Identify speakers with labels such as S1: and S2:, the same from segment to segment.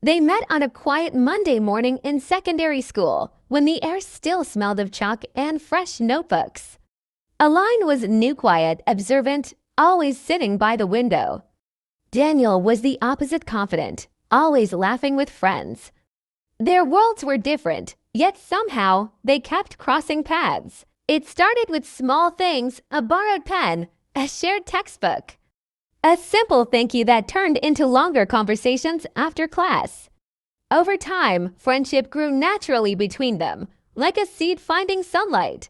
S1: They met on a quiet Monday morning in secondary school when the air still smelled of chalk and fresh notebooks. Aline was new, quiet, observant, always sitting by the window. Daniel was the opposite, confident, always laughing with friends. Their worlds were different, yet somehow they kept crossing paths. It started with small things, a borrowed pen, a shared textbook. A simple thank you that turned into longer conversations after class. Over time, friendship grew naturally between them, like a seed finding sunlight.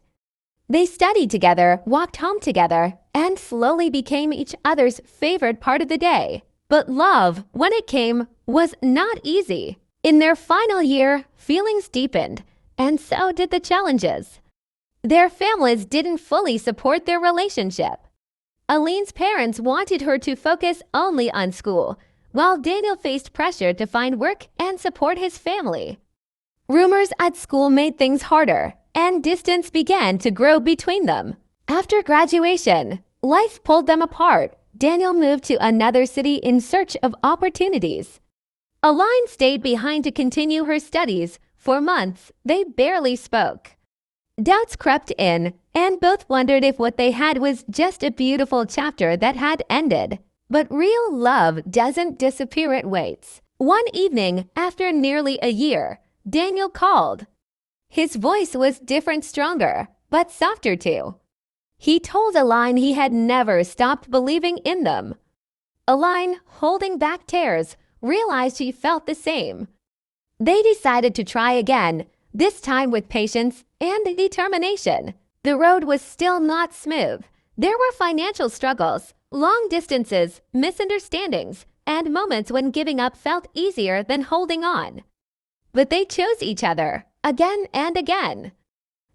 S1: They studied together, walked home together, and slowly became each other's favorite part of the day. But love, when it came, was not easy. In their final year, feelings deepened, and so did the challenges. Their families didn't fully support their relationship. Aline's parents wanted her to focus only on school, while Daniel faced pressure to find work and support his family. Rumors at school made things harder, and distance began to grow between them. After graduation, life pulled them apart. Daniel moved to another city in search of opportunities. Aline stayed behind to continue her studies. For months, they barely spoke. Doubts crept in, and both wondered if what they had was just a beautiful chapter that had ended. But real love doesn't disappear, it waits. One evening, after nearly a year, Daniel called. His voice was different, stronger, but softer too. He told Aline he had never stopped believing in them. Aline, holding back tears, realized she felt the same. They decided to try again, this time with patience and determination. The road was still not smooth. There were financial struggles, long distances, misunderstandings, and moments when giving up felt easier than holding on. But they chose each other, again and again.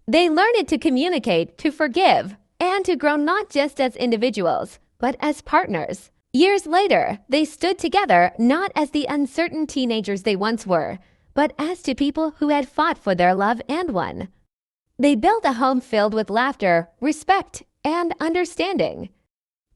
S1: They learned to communicate, to forgive, and to grow not just as individuals, but as partners. Years later, they stood together not as the uncertain teenagers they once were, but as two people who had fought for their love and won. They built a home filled with laughter, respect, and understanding.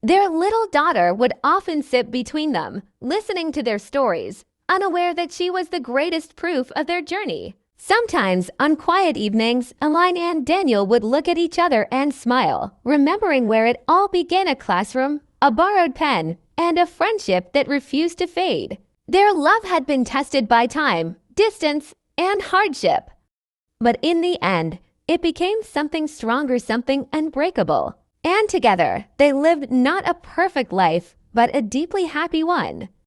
S1: Their little daughter would often sit between them, listening to their stories, unaware that she was the greatest proof of their journey. Sometimes, on quiet evenings, Aline and Daniel would look at each other and smile, remembering where it all began: a classroom, a borrowed pen, and a friendship that refused to fade. Their love had been tested by time, distance, and hardship. But in the end, it became something stronger, something unbreakable. And together, they lived not a perfect life, but a deeply happy one.